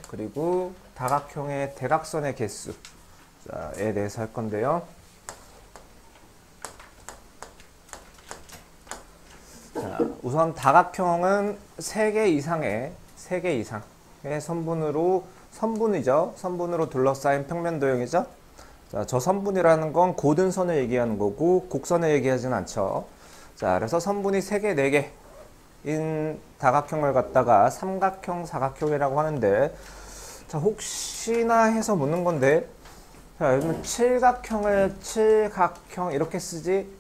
그리고 다각형의 대각선의 개수에 대해서 할 건데요. 자, 우선 다각형은 3개 이상의 선분으로 둘러싸인 평면 도형이죠. 자, 저 선분이라는 건 고든선을 얘기하는 거고 곡선을 얘기하지는 않죠. 자, 그래서 선분이 3개, 4개인 다각형을 갖다가 삼각형, 사각형이라고 하는데, 자, 혹시나 해서 묻는 건데, 자, 요즘 칠각형을 칠각형 이렇게 쓰지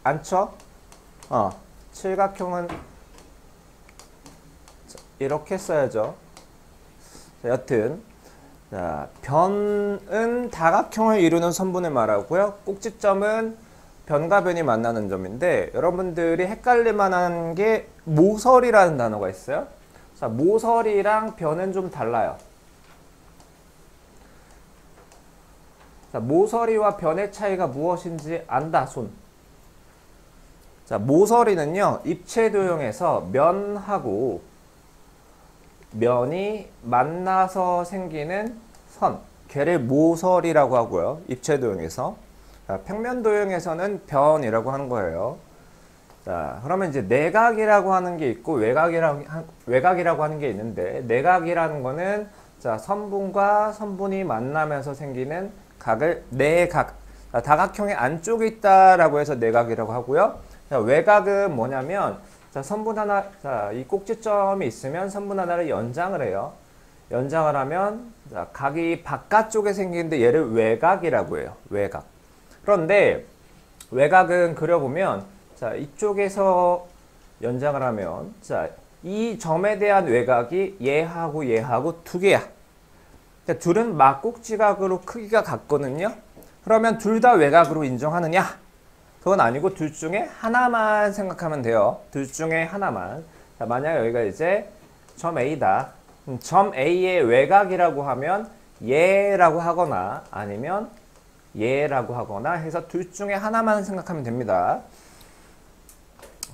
않죠? 칠각형은 이렇게 써야죠. 자, 여튼 자, 변은 다각형을 이루는 선분을 말하고요. 꼭지점은 변과 변이 만나는 점인데, 여러분들이 헷갈릴 만한 게 모서리라는 단어가 있어요. 자, 모서리랑 변은 좀 달라요. 자, 모서리와 변의 차이가 무엇인지 안다, 손. 자, 모서리는요, 입체도형에서 면하고 면이 만나서 생기는 선, 걔를 모서리라고 하고요. 입체도형에서. 자, 평면도형에서는 변이라고 하는 거예요. 자, 그러면 이제 내각이라고 하는 게 있고 외각이라고 하는 게 있는데, 내각이라는 거는 자, 선분과 선분이 만나면서 생기는 각을 내각, 자, 다각형의 안쪽에 있다라고 해서 내각이라고 하고요. 자, 외각은 뭐냐면, 자, 선분 하나, 자, 이 꼭지점이 있으면 선분 하나를 연장을 해요. 연장을 하면, 자, 각이 바깥쪽에 생기는데 얘를 외각이라고 해요. 외각. 그런데 외각은 그려보면, 자, 이쪽에서 연장을 하면, 자, 이 점에 대한 외각이 얘하고 두 개야. 자, 둘은 막꼭지각으로 크기가 같거든요. 그러면 둘 다 외각으로 인정하느냐? 그건 아니고 둘 중에 하나만 생각하면 돼요. 둘 중에 하나만. 자, 만약 여기가 이제 점 A다. 점 A의 외각이라고 하면 얘라고 하거나 아니면 얘라고 하거나 해서 둘 중에 하나만 생각하면 됩니다.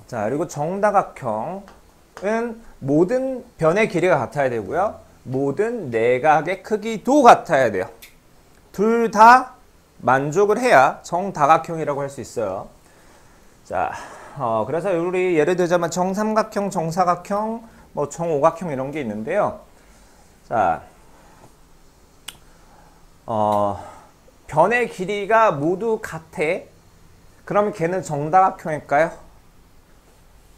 자, 그리고 정다각형은 모든 변의 길이가 같아야 되고요. 모든 내각의 크기도 같아야 돼요. 둘 다 만족을 해야 정다각형이라고 할 수 있어요. 자, 그래서 우리 예를 들자면 정삼각형, 정사각형, 뭐 정오각형 이런 게 있는데요. 자, 변의 길이가 모두 같아. 그러면 걔는 정다각형일까요?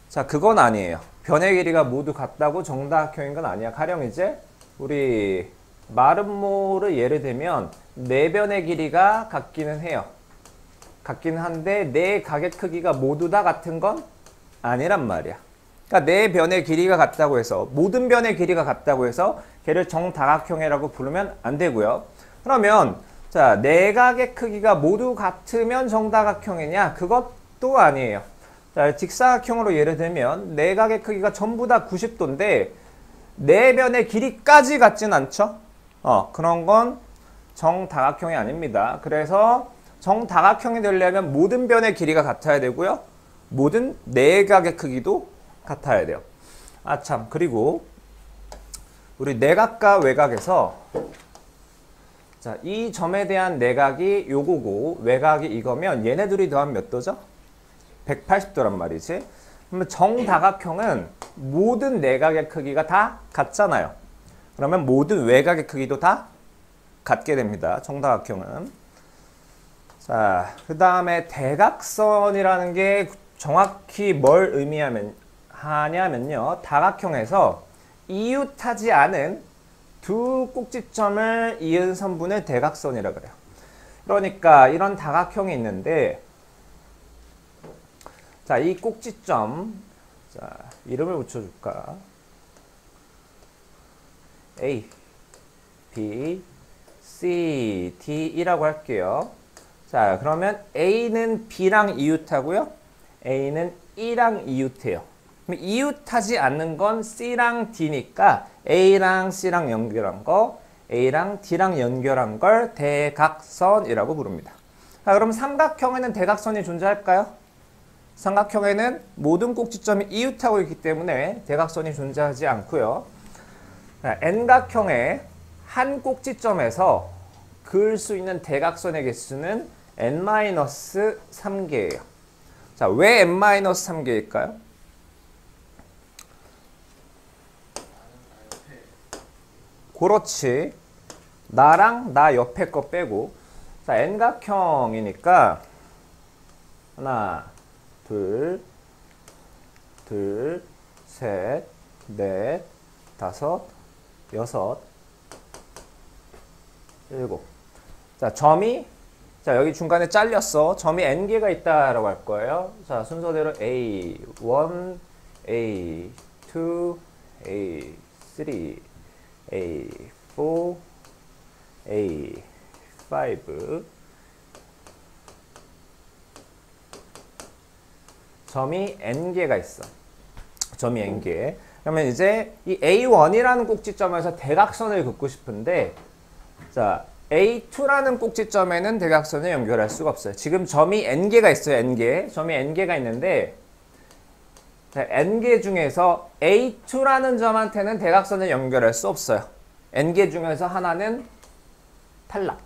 자, 그건 아니에요. 변의 길이가 모두 같다고 정다각형인 건 아니야. 가령 이제 우리 마름모를 예를 들면 네 변의 길이가 같기는 해요. 같기는 한데 네 각의 크기가 모두 다 같은 건 아니란 말이야. 그러니까 네 변의 길이가 같다고 해서, 모든 변의 길이가 같다고 해서 걔를 정다각형이라고 부르면 안 되고요. 그러면 자, 네 각의 크기가 모두 같으면 정다각형이냐? 그것도 아니에요. 자, 직사각형으로 예를 들면 네 각의 크기가 전부 다 90도인데 네 변의 길이까지 같진 않죠? 그런 건 정다각형이 아닙니다. 그래서 정다각형이 되려면 모든 변의 길이가 같아야 되고요. 모든 내각의 크기도 같아야 돼요. 아, 참. 그리고 우리 내각과 외각에서, 자, 이 점에 대한 내각이 요거고 외각이 이거면 얘네 둘이 더하면 몇 도죠? 180도란 말이지. 그러면 정다각형은 모든 내각의 크기가 다 같잖아요. 그러면 모든 외각의 크기도 다 같게 됩니다. 정다각형은. 자, 그 다음에 대각선이라는 게 정확히 뭘 의미하냐면요. 다각형에서 이웃하지 않은 두 꼭지점을 이은 선분을 대각선이라 그래요. 그러니까 이런 다각형이 있는데, 자, 이 꼭지점, 자, 이름을 붙여줄까? A, B, C, D이라고 할게요. 자, 그러면 A는 B랑 이웃하고요. A는 E랑 이웃해요. 그럼 이웃하지 않는 건 C랑 D니까 A랑 C랑 연결한 거, A랑 D랑 연결한 걸 대각선이라고 부릅니다. 자, 그럼 삼각형에는 대각선이 존재할까요? 삼각형에는 모든 꼭지점이 이웃하고 있기 때문에 대각선이 존재하지 않고요. N각형의 한 꼭지점에서 그을 수 있는 대각선의 개수는 n-3개예요. 자, 왜 n-3개일까요? 그렇지. 나랑 나 옆에 거 빼고. 자, N각형이니까 하나, 둘, 셋, 넷, 다섯, 여섯, 일곱. 자, 자, 여기 중간에 잘렸어. 점이 n개가 있다라고 할 거예요. 자, 순서대로 A1, A2, A3, A4, A5. 점이 n개가 있어. 점이 n개. 그러면 이제 이 A1이라는 꼭지점에서 대각선을 긋고 싶은데, 자, A2라는 꼭지점에는 대각선을 연결할 수가 없어요. 지금 점이 n개가 있어요. n개. 점이 n개가 있는데, 자, n개 중에서 A2라는 점한테는 대각선을 연결할 수 없어요. n개 중에서 하나는 탈락.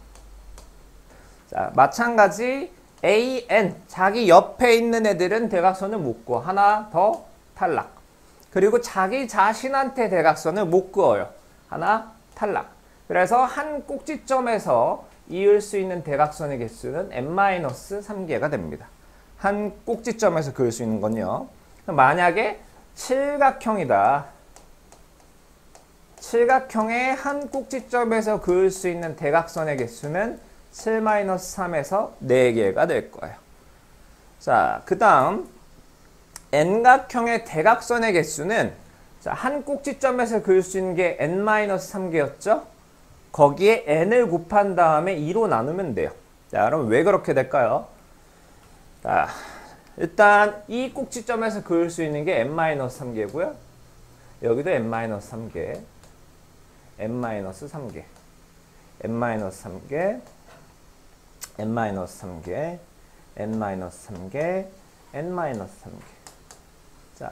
자, 마찬가지 AN, 자기 옆에 있는 애들은 대각선을 묶고 하나 더 탈락. 그리고 자기 자신한테 대각선을 못 그어요. 하나 탈락. 그래서 한 꼭지점에서 이을 수 있는 대각선의 개수는 n-3개가 됩니다. 한 꼭지점에서 그을 수 있는 건요. 만약에 칠각형이다. 칠각형의 한 꼭지점에서 그을 수 있는 대각선의 개수는 7-3에서 4개가 될 거예요. 자, 그 다음 n각형의 대각선의 개수는, 자, 한 꼭지점에서 그을 수 있는 게 n-3개였죠? 거기에 n을 곱한 다음에 2로 나누면 돼요. 자, 그럼 왜 그렇게 될까요? 자, 일단 이 꼭지점에서 그을 수 있는 게 n-3개고요. 여기도 n-3개, n-3개, n-3개, n-3개, n-3개, n-3개. 자,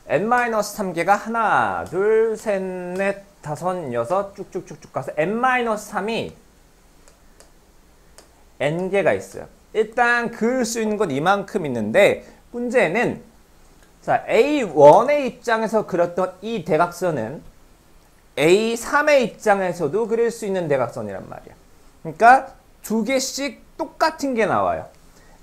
n-3개가 하나, 둘, 셋, 넷, 다섯, 여섯 쭉쭉쭉쭉 가서 n-3이 n개가 있어요. 일단 그을 수 있는 건 이만큼 있는데, 문제는 자, A1의 입장에서 그렸던 이 대각선은 A3의 입장에서도 그릴 수 있는 대각선이란 말이야. 그러니까 두 개씩 똑같은 게 나와요.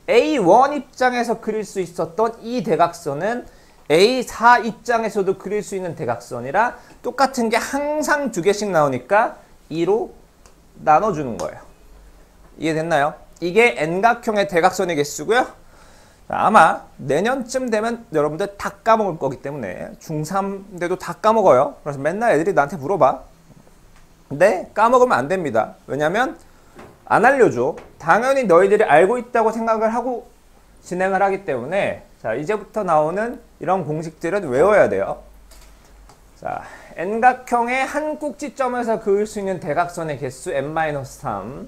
A1 입장에서 그릴 수 있었던 이 대각선은 A4 입장에서도 그릴 수 있는 대각선이라 똑같은 게 항상 두 개씩 나오니까 2로 나눠주는 거예요. 이해됐나요? 이게 N각형의 대각선의 개수고요. 아마 내년쯤 되면 여러분들 다 까먹을 거기 때문에 중3 때도 다 까먹어요. 그래서 맨날 애들이 나한테 물어봐. 근데 까먹으면 안 됩니다. 왜냐면 안 알려줘. 당연히 너희들이 알고 있다고 생각을 하고 진행을 하기 때문에, 자, 이제부터 나오는 이런 공식들은 외워야 돼요. 자, N각형의 한 꼭지점에서 그을 수 있는 대각선의 개수 n-3,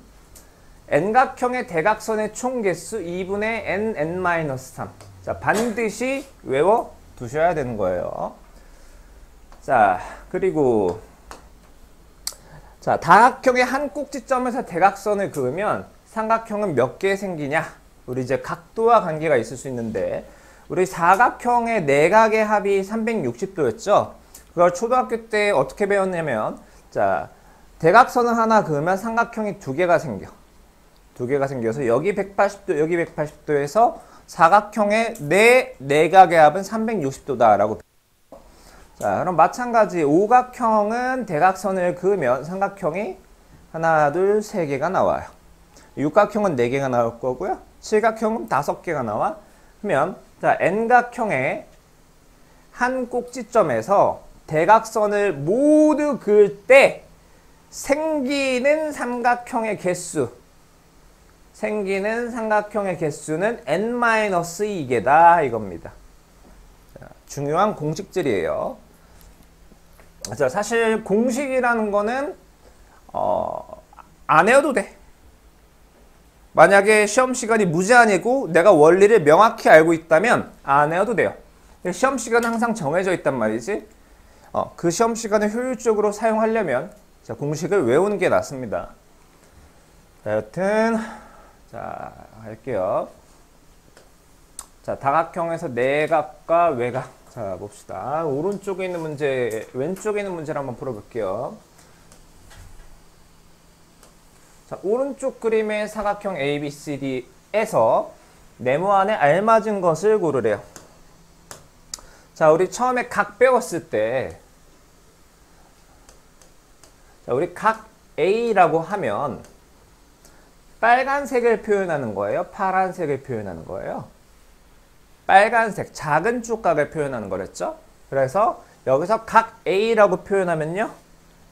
N각형의 대각선의 총 개수 2분의 n-3. 자, 반드시 외워 두셔야 되는 거예요. 자, 그리고 자, 다각형의 한 꼭지점에서 대각선을 그으면 삼각형은 몇 개 생기냐? 우리 이제 각도와 관계가 있을 수 있는데, 우리 사각형의 내각의 합이 360도였죠? 그걸 초등학교 때 어떻게 배웠냐면, 자, 대각선을 하나 그으면 삼각형이 두 개가 생겨. 두 개가 생겨서 여기 180도, 여기 180도에서 사각형의 내각의 합은 360도다라고. 자, 그럼 마찬가지 오각형은 대각선을 그으면 삼각형이 하나, 둘, 세 개가 나와요. 육각형은 4개가 나올 거고요. 칠각형은 5개가 나와. 그러면 자, N각형의 한 꼭지점에서 대각선을 모두 그을 때 생기는 삼각형의 개수는 n-2개다 이겁니다. 자, 중요한 공식들이에요. 자, 사실 공식이라는 거는 안 외워도 돼. 만약에 시험 시간이 무제한이고 내가 원리를 명확히 알고 있다면 안 외워도 돼요. 시험 시간은 항상 정해져 있단 말이지. 그 시험 시간에 효율적으로 사용하려면 자, 공식을 외우는 게 낫습니다. 자, 여튼 자, 할게요. 자, 다각형에서 내각과 외각. 자, 봅시다. 오른쪽에 있는 문제, 왼쪽에 있는 문제를 한번 풀어볼게요. 자, 오른쪽 그림의 사각형 ABCD에서 네모 안에 알맞은 것을 고르래요. 자, 우리 처음에 각 배웠을 때, 자, 우리 각 A라고 하면 빨간색을 표현하는 거예요? 파란색을 표현하는 거예요? 빨간색, 작은 쪽각을 표현하는 거랬죠? 그래서 여기서 각 A라고 표현하면요,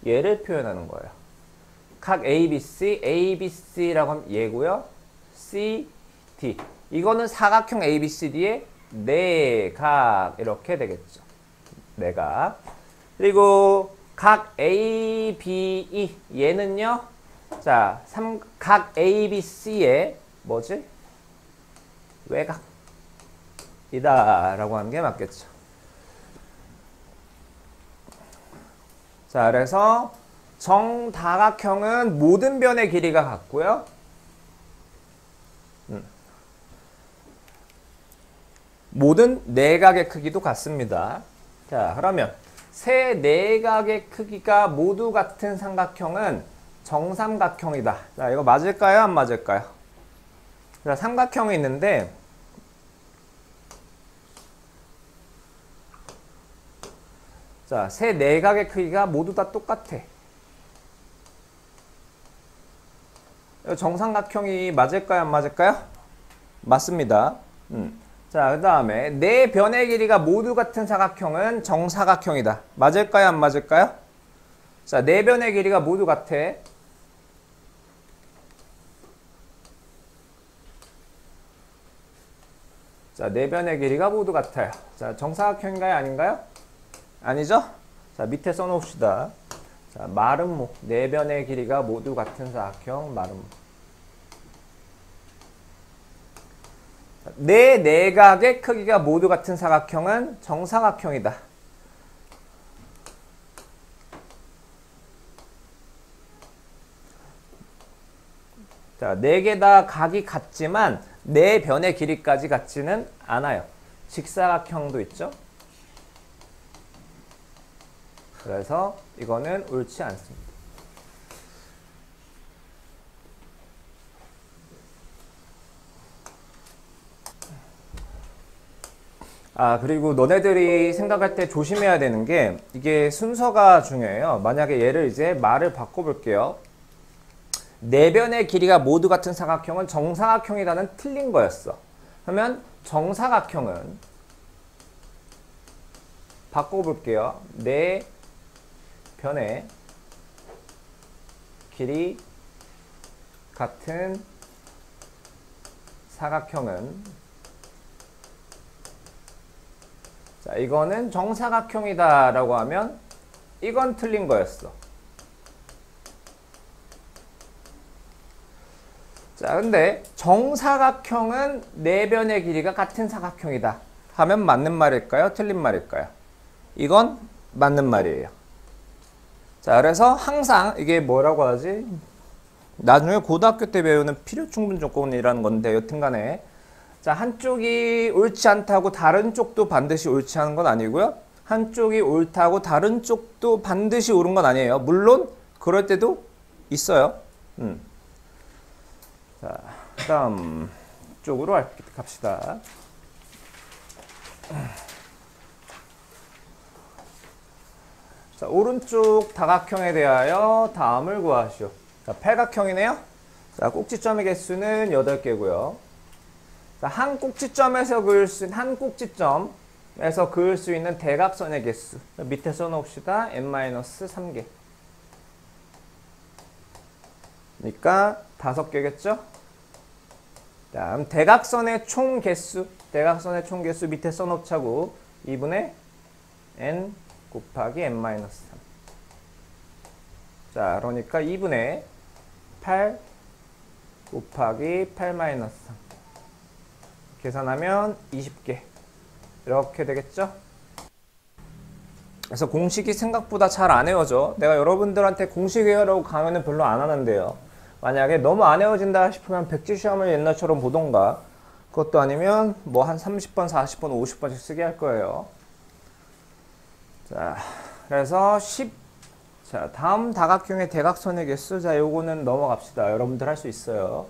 얘를 표현하는 거예요. 각 ABC, ABC라고 하면 얘고요. C, D. 이거는 사각형 ABCD의 내각 이렇게 되겠죠. 내각. 그리고 각 ABE 얘는요. 자, 각 ABC의 뭐지? 외각이다 라고 하는 게 맞겠죠. 자, 그래서 정다각형은 모든 변의 길이가 같고요. 모든 내각의 크기도 같습니다. 자, 그러면 세 내각의 크기가 모두 같은 삼각형은 정삼각형이다. 자, 이거 맞을까요? 안 맞을까요? 자, 삼각형이 있는데 자, 세 내각의 크기가 모두 다 똑같아. 정삼각형이 맞을까요? 안 맞을까요? 맞습니다. 자, 그 다음에 네 변의 길이가 모두 같은 사각형은 정사각형이다. 맞을까요? 안 맞을까요? 자, 네 변의 길이가 모두 같아. 자, 네 변의 길이가 모두 같아요. 자, 정사각형인가요? 아닌가요? 아니죠? 자, 밑에 써놓읍시다. 자, 마름모. 네 변의 길이가 모두 같은 사각형, 마름모. 네 내각의 크기가 모두 같은 사각형은 정사각형이다. 자, 네 개 다 각이 같지만 네 변의 길이까지 같지는 않아요. 직사각형도 있죠. 그래서 이거는 옳지 않습니다. 아, 그리고 너네들이 생각할 때 조심해야 되는 게 이게 순서가 중요해요. 만약에 얘를 이제 말을 바꿔볼게요. 네 변의 길이가 모두 같은 사각형은 정사각형이라는 틀린 거였어. 그러면 정사각형은 바꿔볼게요. 네 변의 길이 같은 사각형은 자, 이거는 정사각형이다 라고 하면 이건 틀린 거였어. 자, 근데 정사각형은 네 변의 길이가 같은 사각형이다 하면 맞는 말일까요? 틀린 말일까요? 이건 맞는 말이에요. 자, 그래서 항상 이게 뭐라고 하지? 나중에 고등학교 때 배우는 필요충분 조건이라는 건데 여튼간에 자, 한쪽이 옳지 않다고 다른 쪽도 반드시 옳지 않은 건 아니고요. 한쪽이 옳다고 다른 쪽도 반드시 옳은 건 아니에요. 물론 그럴 때도 있어요. 자, 다음 쪽으로 갑시다. 자, 오른쪽 다각형에 대하여 다음을 구하시오. 자, 팔각형이네요. 자, 꼭지점의 개수는 8개고요. 자, 한 꼭지점에서 그을 수 있는 대각선의 개수. 밑에 써놓읍시다. n-3개. 그러니까 5개겠죠? 다음 대각선의 총 개수. 밑에 써놓자고 2분의 n 곱하기 n-3. 자, 그러니까 2분의 8 곱하기 8-3. 계산하면 20개. 이렇게 되겠죠? 그래서 공식이 생각보다 잘 안 외워져. 내가 여러분들한테 공식 외우라고 강연은 별로 안 하는데요. 만약에 너무 안 외워진다 싶으면 백지 시험을 옛날처럼 보던가, 그것도 아니면 뭐 한 30번, 40번, 50번씩 쓰게 할 거예요. 자, 그래서 자, 다음 다각형의 대각선의 개수. 자, 요거는 넘어갑시다. 여러분들 할 수 있어요.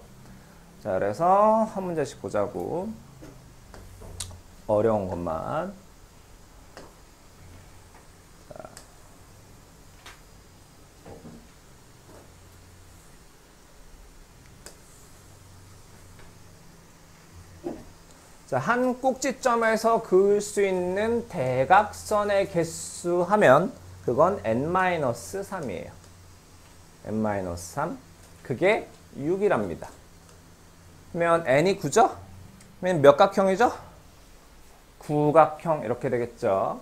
자, 그래서 한 문제씩 보자고. 어려운 것만. 자, 한 꼭지점에서 그을 수 있는 대각선의 개수 하면 그건 n-3이에요. n-3. 그게 6이랍니다. 그러면 n이 9죠? 그러면 몇 각형이죠? 구각형 이렇게 되겠죠.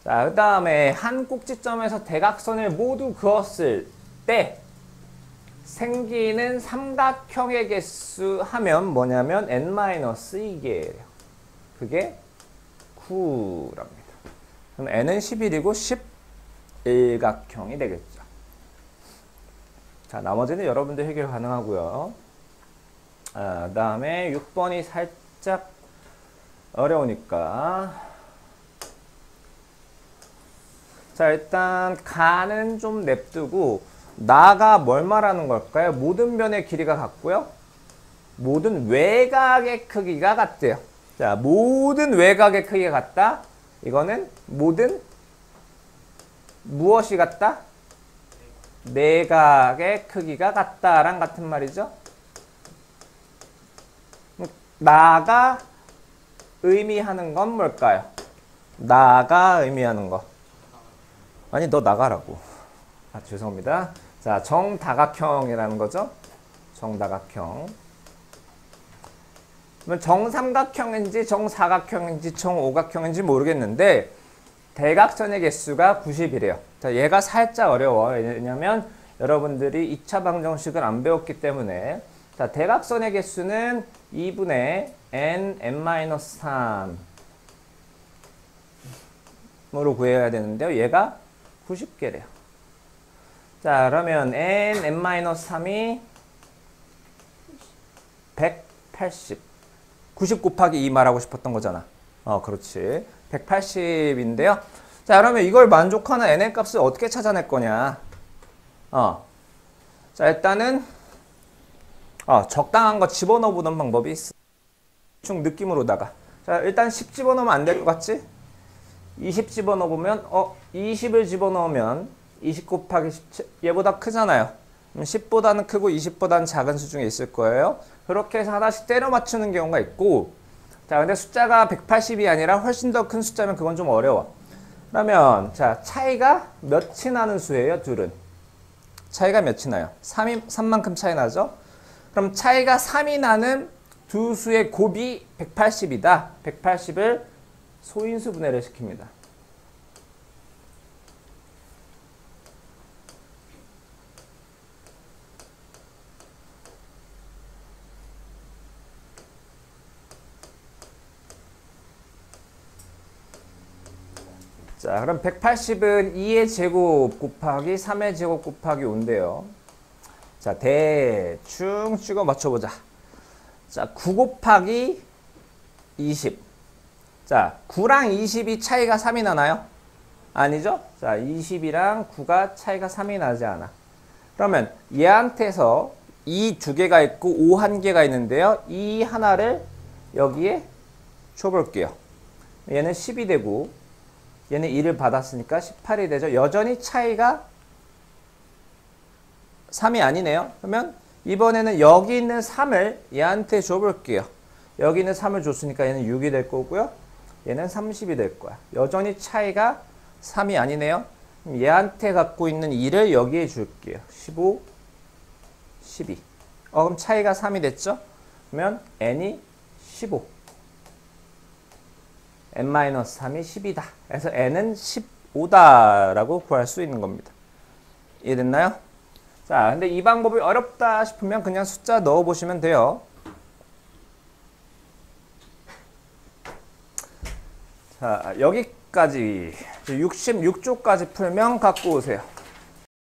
자, 그 다음에 한 꼭지점에서 대각선을 모두 그었을 때 생기는 삼각형의 개수 하면 뭐냐면 n-2개예요. 그게 9랍니다. 그럼 n은 11이고 11각형이 되겠죠. 자, 나머지는 여러분들 해결 가능하고요. 그 다음에 6번이 살짝 어려우니까. 자, 일단 가는 좀 냅두고 나가 뭘 말하는 걸까요? 모든 변의 길이가 같고요. 모든 외곽의 크기가 같대요. 자, 모든 외곽의 크기가 같다. 이거는 모든 무엇이 같다? 내각의 크기가 같다랑 같은 말이죠. 나가 의미하는 건 뭘까요? 나가 의미하는 거. 아니, 너 나가라고. 아, 죄송합니다. 자, 정다각형이라는 거죠. 정다각형. 그러면 정삼각형인지 정사각형인지 정오각형인지 모르겠는데 대각선의 개수가 90이래요. 자, 얘가 살짝 어려워. 왜냐면 여러분들이 2차 방정식을 안 배웠기 때문에. 자, 대각선의 개수는 2분의 n-3으로 구해야 되는데요. 얘가 90개래요. 자, 그러면 n-3이 180. 90 곱하기 2 말하고 싶었던 거잖아. 그렇지. 180인데요. 자, 그러면 이걸 만족하는 n의 값을 어떻게 찾아낼 거냐. 자, 일단은 적당한 거 집어넣어 보는 방법이 있어. 대충 느낌으로다가. 자, 일단 10 집어넣으면 안 될 것 같지? 20 집어넣어 보면 20을 집어넣으면 20 곱하기 17 얘보다 크잖아요. 10보다는 크고 20보다는 작은 수 중에 있을 거예요. 그렇게 해서 하나씩 때려 맞추는 경우가 있고, 자, 근데 숫자가 180이 아니라 훨씬 더 큰 숫자면 그건 좀 어려워. 그러면 자, 차이가 몇이 나는 수예요, 둘은? 차이가 몇이 나요? 3만큼 차이 나죠? 그럼 차이가 3이 나는 두 수의 곱이 180이다. 180을 소인수 분해를 시킵니다. 자, 그럼 180은 2의 제곱 곱하기 3의 제곱 곱하기 5인데요. 자, 대충 찍어 맞춰보자. 자, 9 곱하기 20. 자, 9랑 20이 차이가 3이 나나요? 아니죠? 자, 20이랑 9가 차이가 3이 나지 않아. 그러면 얘한테서 이 두 개가 있고 5 한 개가 있는데요. 이 하나를 여기에 줘볼게요. 얘는 10이 되고 얘는 1을 받았으니까 18이 되죠. 여전히 차이가 3이 아니네요. 그러면 이번에는 여기 있는 3을 얘한테 줘볼게요. 여기 있는 3을 줬으니까 얘는 6이 될 거고요. 얘는 30이 될 거야. 여전히 차이가 3이 아니네요. 그럼 얘한테 갖고 있는 2를 여기에 줄게요. 15, 12. 그럼 차이가 3이 됐죠? 그러면 n이 15. n-3이 10이다. 그래서 n은 15다라고 구할 수 있는 겁니다. 이해됐나요? 자, 근데 이 방법이 어렵다 싶으면 그냥 숫자 넣어보시면 돼요. 자, 여기까지 66조까지 풀면 갖고 오세요.